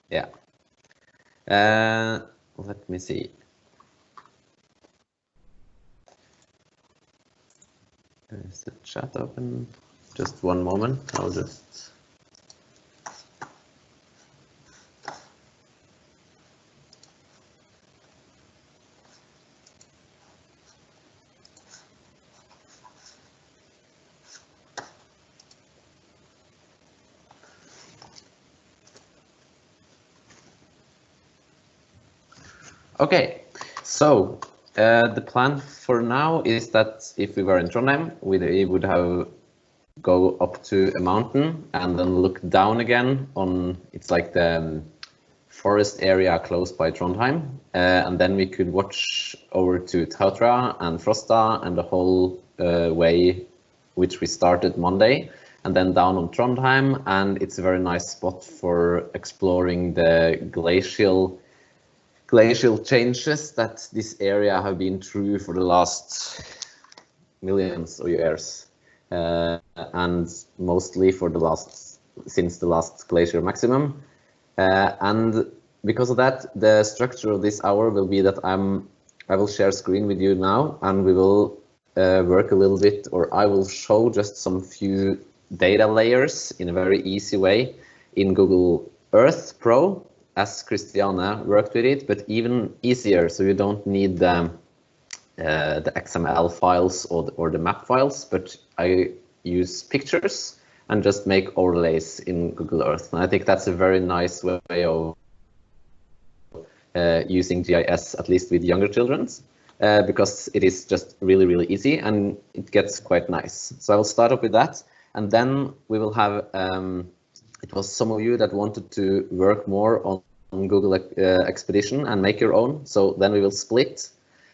Yeah. Let me see. Is the chat open? Just one moment. I'll just. Okay, so the plan for now is that if we were in Trondheim, we would have go up to a mountain and then look down again on, it's like the forest area close by Trondheim, and then we could watch over to Tautra and Frosta and the whole way which we started Monday, and then down on Trondheim, and it's a very nice spot for exploring the glacial changes that this area have been through for the last millions of years, and mostly for since the last glacier maximum. And because of that, the structure of this hour will be that I will share screen with you now, and we will work a little bit, or I will show just some few data layers in a very easy way in Google Earth Pro, as Christiane worked with it, but even easier, so you don't need the XML files or the map files, but I use pictures and just make overlays in Google Earth. And I think that's a very nice way of using GIS, at least with younger children, because it is just really, really easy and it gets quite nice. So I will start up with that, and then we will have, it was some of you that wanted to work more on Google Expedition and make your own. So then we will split,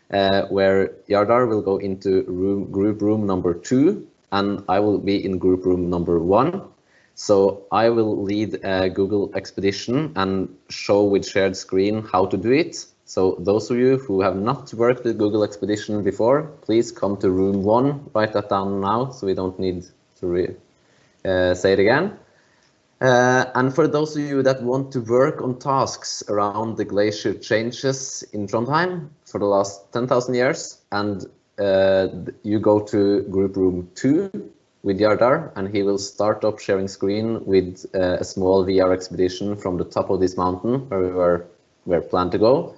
where Yardar will go into group room number 2, and I will be in group room number 1. So I will lead Google Expedition and show with shared screen how to do it. So those of you who have not worked with Google Expedition before, please come to room 1, write that down now so we don't need to say it again. And for those of you that want to work on tasks around the glacier changes in Trondheim for the last 10,000 years, and you go to group room 2 with Yardar, and he will start up sharing screen with a small VR expedition from the top of this mountain where we were planned to go.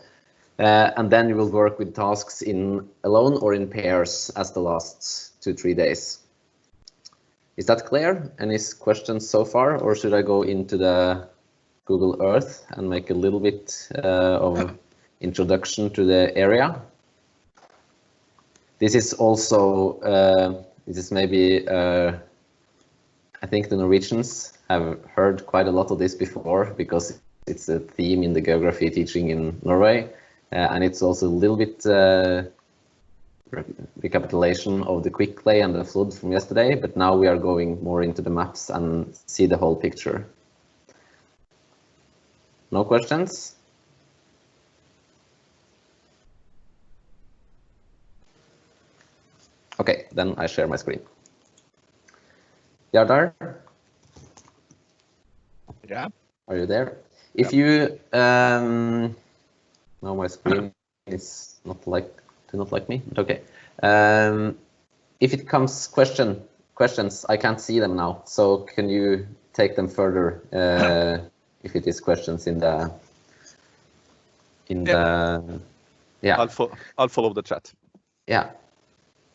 And then you will work with tasks in alone or in pairs as the last 2-3 days. Is that clear? Any questions so far, or should I go into the Google Earth and make a little bit of introduction to the area? This is also, this is maybe, I think the Norwegians have heard quite a lot of this before, because it's a theme in the geography teaching in Norway, and it's also a little bit recapitulation of the quick play and the flood from yesterday, but now we are going more into the maps and see the whole picture. No questions? Okay, then I share my screen. Yardar? Yeah. Are you there? If you, now my screen is not like me, but okay. If it comes questions, I can't see them now. So can you take them further if it is questions in the yeah. I'll follow the chat. Yeah.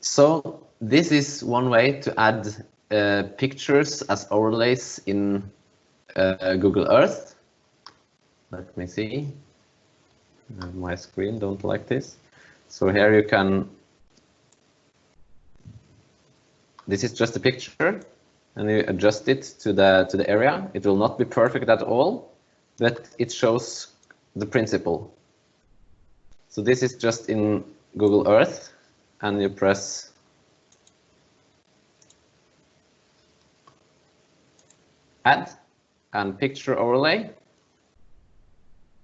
So this is one way to add pictures as overlays in Google Earth. Let me see. My screen don't like this. So here you can, this is just a picture, and you adjust it to the area. It will not be perfect at all, but it shows the principle. So this is just in Google Earth, and you press add and picture overlay.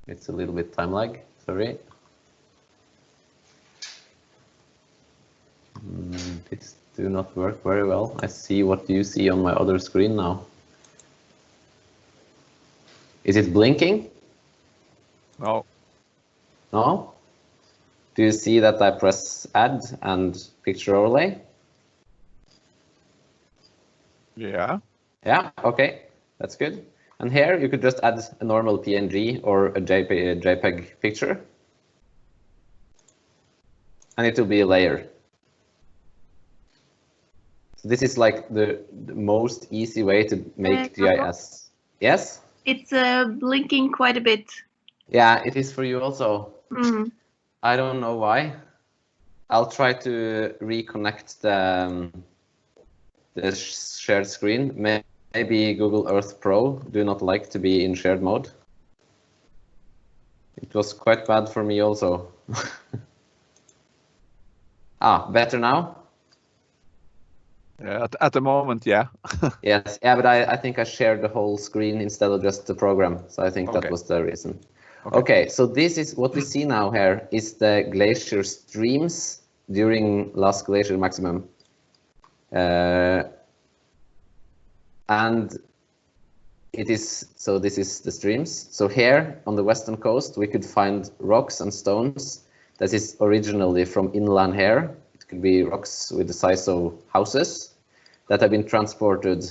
It's a little bit time lag, sorry. This do not work very well. I see what you see on my other screen now. Is it blinking? No. No? Do you see that I press add and picture overlay? Yeah. Yeah, okay, that's good. And here you could just add a normal PNG or a JPEG picture. And it will be a layer. So this is like the most easy way to make GIS. Yes? It's blinking quite a bit. Yeah, it is for you also. Mm. I don't know why. I'll try to reconnect the shared screen. Maybe Google Earth Pro do not like to be in shared mode. It was quite bad for me also. Better now? Yeah, at the moment, yeah. Yes, yeah, but I think I shared the whole screen instead of just the program. So I think that was the reason. Okay, so this is what we see now here is the glacier streams during last glacier maximum. And it is, so this is the streams. So here on the western coast, we could find rocks and stones that is originally from inland here. It could be rocks with the size of houses that have been transported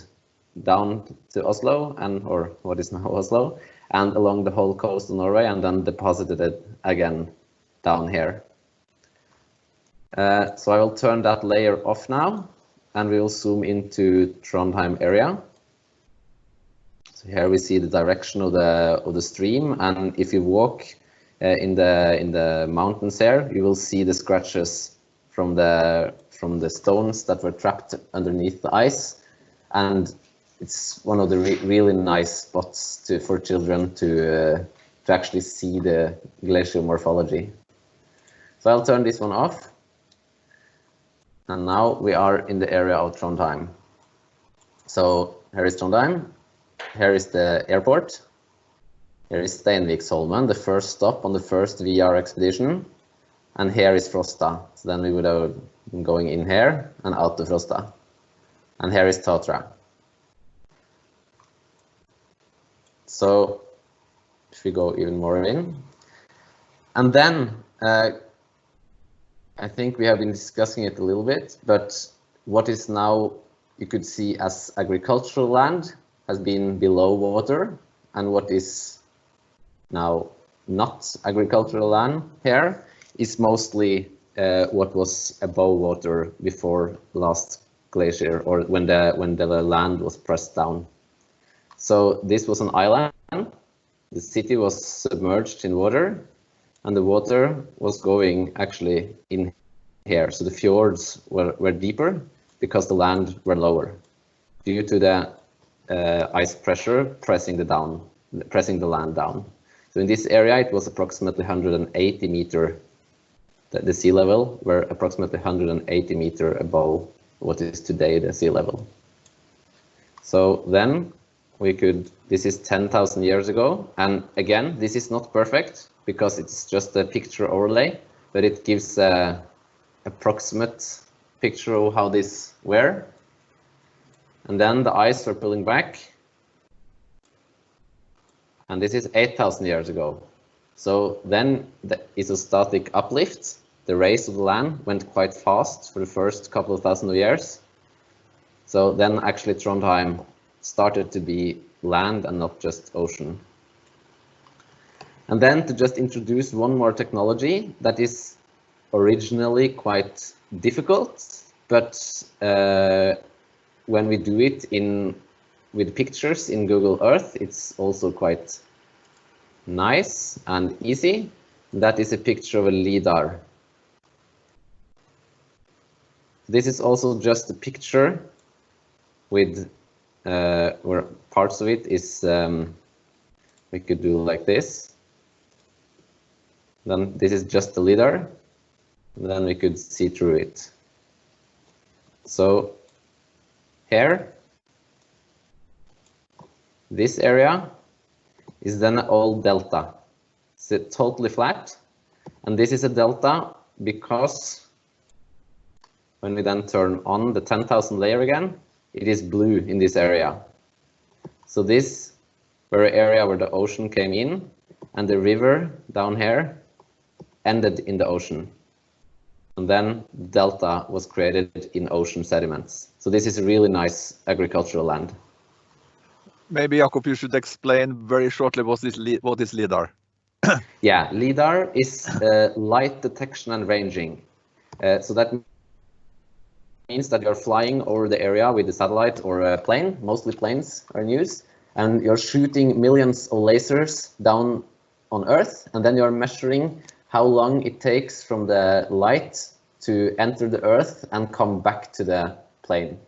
down to Oslo or what is now Oslo, and along the whole coast of Norway, and then deposited it again down here. So I will turn that layer off now, and we will zoom into Trondheim area. So here we see the direction of the stream, and if you walk in the mountains here, you will see the scratches from the stones that were trapped underneath the ice, and it's one of the really nice spots for children to actually see the glacial morphology. So I'll turn this one off, and now we are in the area of Trondheim. So here is Trondheim. Here is the airport. Here is Steinviksholmen, the first stop on the first VR expedition. And here is Frosta. So then we would have been going in here and out to Frosta. And here is Tatra. So if we go even more in. And then I think we have been discussing it a little bit, but what is now you could see as agricultural land has been below water, and what is now not agricultural land here is mostly what was above water before last glacier, or when the land was pressed down. So this was an island. The city was submerged in water, and the water was going actually in here. So the fjords were deeper because the land were lower due to the ice pressure pressing the land down. So in this area, it was approximately 180 meter. The sea level were approximately 180 meter above what is today the sea level. So then we could, this is 10,000 years ago. And again, this is not perfect because it's just a picture overlay, but it gives an approximate picture of how this were. And then the ice were pulling back. And this is 8,000 years ago. So then the isostatic uplift, the race of the land, went quite fast for the first couple of thousand of years. So then actually Trondheim started to be land and not just ocean. And then to just introduce one more technology that is originally quite difficult, but when we do it with pictures in Google Earth, it's also quite nice and easy. That is a picture of a LiDAR. This is also just a picture with where parts of it is, we could do like this. Then this is just the LiDAR. Then we could see through it. So here, this area is then an old delta. It's totally flat. And this is a delta because when we then turn on the 10,000 layer again, it is blue in this area. So this were an area where the ocean came in, and the river down here ended in the ocean. And then delta was created in ocean sediments. So this is a really nice agricultural land. Maybe Jakob, you should explain very shortly what is LIDAR. Yeah, LIDAR is light detection and ranging. So that means that you're flying over the area with a satellite or a plane, mostly planes are in use, and you're shooting millions of lasers down on Earth, and then you're measuring how long it takes from the light to enter the Earth and come back to the plane.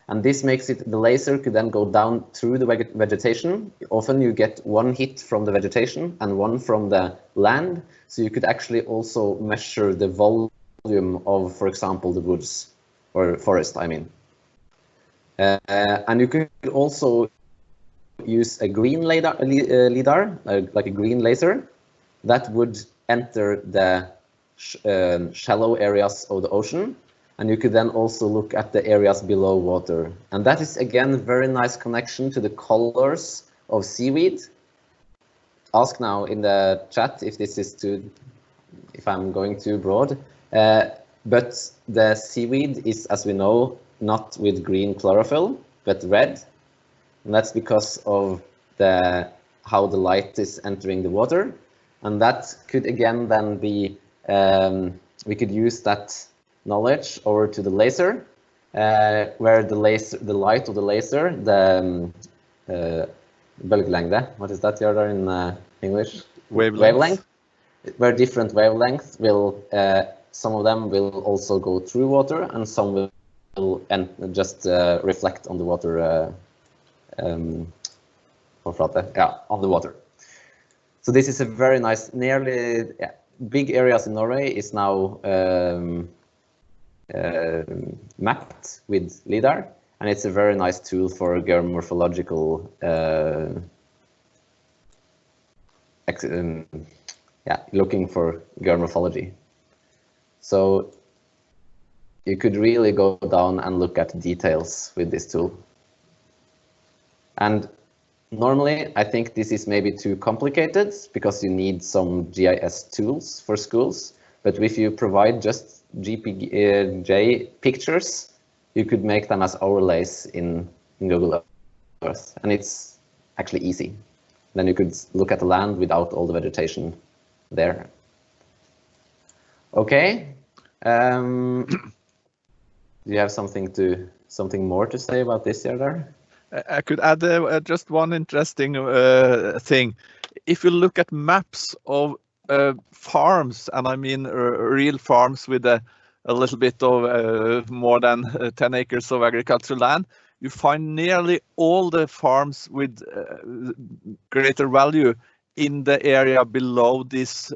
And this makes it, the laser could then go down through the vegetation. Often you get one hit from the vegetation and one from the land. So you could actually also measure the volume of, for example, the woods or forest, I mean. And you could also use a green LIDAR, like a green laser, that would enter the shallow areas of the ocean. And you could then also look at the areas below water. And that is, again, a very nice connection to the colors of seaweed. Ask now in the chat if this is if I'm going too broad. But the seaweed is, as we know, not with green chlorophyll, but red. And that's because of how the light is entering the water. And that could, again, then be, we could use that knowledge over to the laser, where the light of the laser, the bølgelengde, what is that in English? Wavelength. Where different wavelengths will, some of them will also go through water, and some will just reflect on the water, on the water. So this is a very nice, big areas in Norway is now mapped with LIDAR, and it's a very nice tool for geomorphological looking for geomorphology. So you could really go down and look at details with this tool. And normally I think this is maybe too complicated because you need some GIS tools for schools, but if you provide just JPG pictures, you could make them as overlays in Google Earth, and it's actually easy. Then you could look at the land without all the vegetation there. Okay. Do you have something more to say about this, Jardar? I could add just one interesting thing. If you look at maps of farms, and I mean real farms with a little bit of more than 10 acres of agricultural land, you find nearly all the farms with greater value in the area below this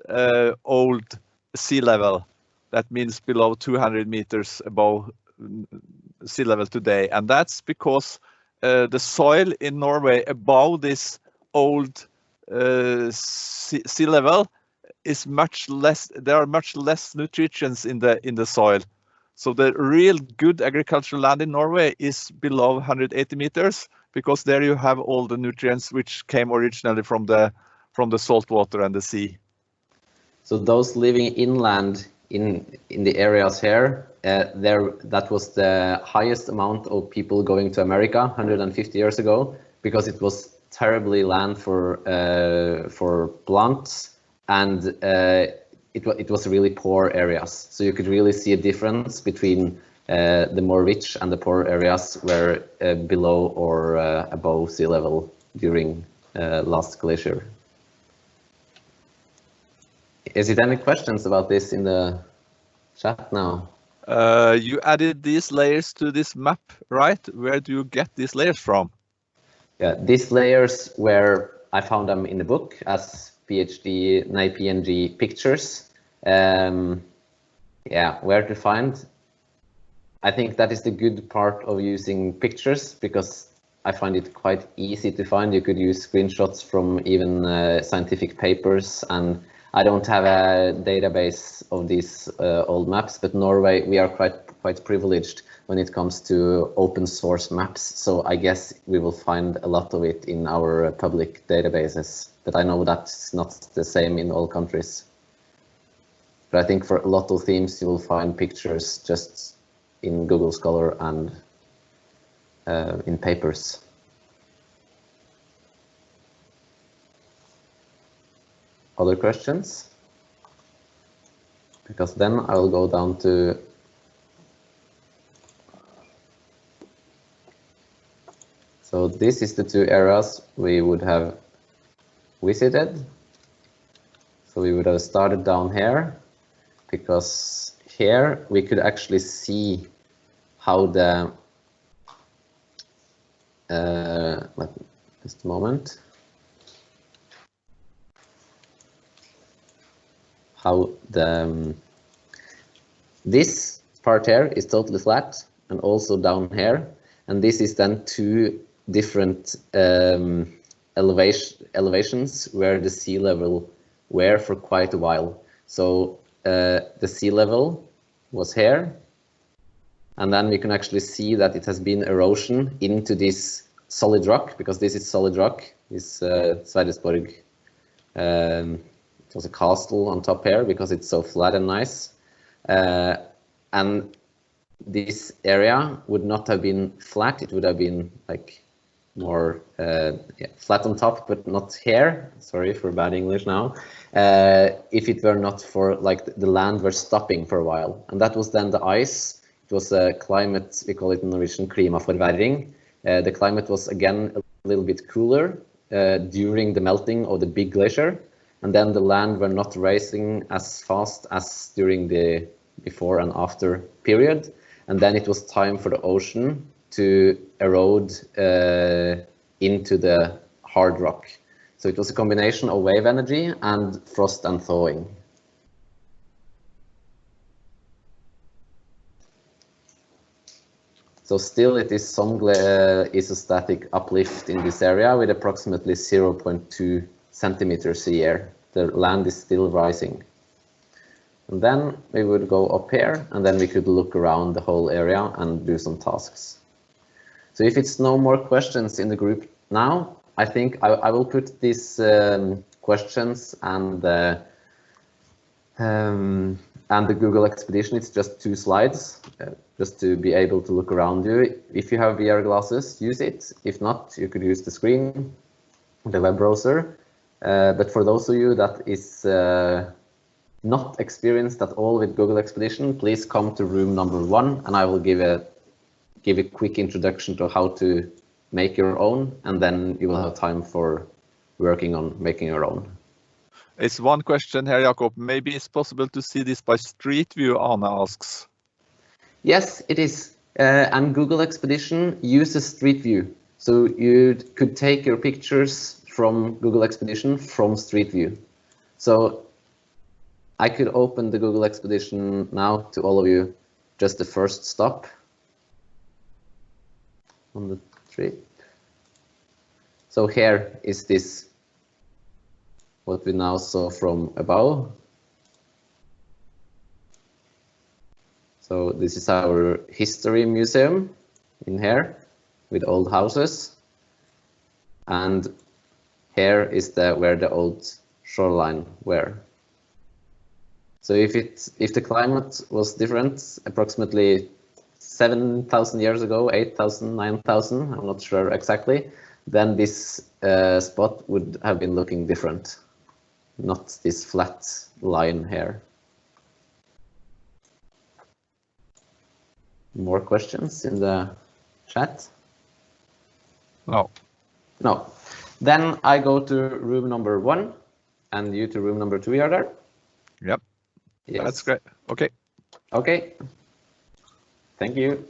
old sea level. That means below 200 meters above sea level today. And that's because the soil in Norway above this old sea level is much less. There are much less nutrients in the soil. So the real good agricultural land in Norway is below 180 meters, because there you have all the nutrients which came originally from the salt water and the sea. So those living inland in the areas here, that was the highest amount of people going to America 150 years ago, because it was terribly land for plants, and it was really poor areas. So you could really see a difference between the more rich and the poor areas were below or above sea level during last glacier. Is it any questions about this in the chat now? You added these layers to this map, right? Where do you get these layers from? Yeah, these layers I found them in the book as PNG pictures. Yeah, where to find? I think that is the good part of using pictures, because I find it quite easy to find. You could use screenshots from even scientific papers, and I don't have a database of these old maps, but Norway, we are quite quite privileged when it comes to open source maps. So I guess we will find a lot of it in our public databases. But I know that's not the same in all countries. But I think for a lot of themes, you will find pictures just in Google Scholar and in papers. Other questions? Because then I will go down to so this is the two areas we would have visited. So we would have started down here, because here we could actually see how the just a moment. How the this part here is totally flat, and also down here, and this is then two different elevations where the sea level were for quite a while. So the sea level was here, and then we can actually see that it has been erosion into this solid rock, because this is solid rock, this Sverresborg. It was a castle on top here because it's so flat and nice. And this area would not have been flat, it would have been like more flat on top, but not here. Sorry for bad English now. If it were not for like the land were stopping for a while. And that was then the ice. It was a climate, we call it in Norwegian klimaforverring. The climate was again a little bit cooler during the melting of the big glacier. And then the land were not rising as fast as during the before and after period. And then it was time for the ocean to erode into the hard rock. So it was a combination of wave energy and frost and thawing. So still it is some isostatic uplift in this area with approximately 0.2 centimeters a year. The land is still rising. And then we would go up here, and then we could look around the whole area and do some tasks. So if it's no more questions in the group now, I think I will put these questions and the Google expedition. It's just 2 slides, just to be able to look around you. If you have VR glasses, use it. If not, you could use the screen, the web browser. But for those of you that is not experienced at all with Google Expedition, please come to room number 1, and I will give a quick introduction to how to make your own, and then you will have time for working on making your own. It's one question here, Jakob. Maybe it's possible to see this by Street View, Anna asks. Yes, it is. And Google Expedition uses Street View. So you could take your pictures from Google Expedition from Street View. So I could open the Google Expedition now to all of you, just the first stop on the trip. So here is this, what we now saw from above. So this is our history museum in here with old houses. And here is where the old shoreline were. So if the climate was different, approximately 7,000 years ago, 8,000, 9,000, I'm not sure exactly, then this spot would have been looking different, not this flat line here. More questions in the chat? No. No. Then I go to room number 1, and you to room number 2, are there? Yep. Yes. That's great. Okay. Okay. Thank you.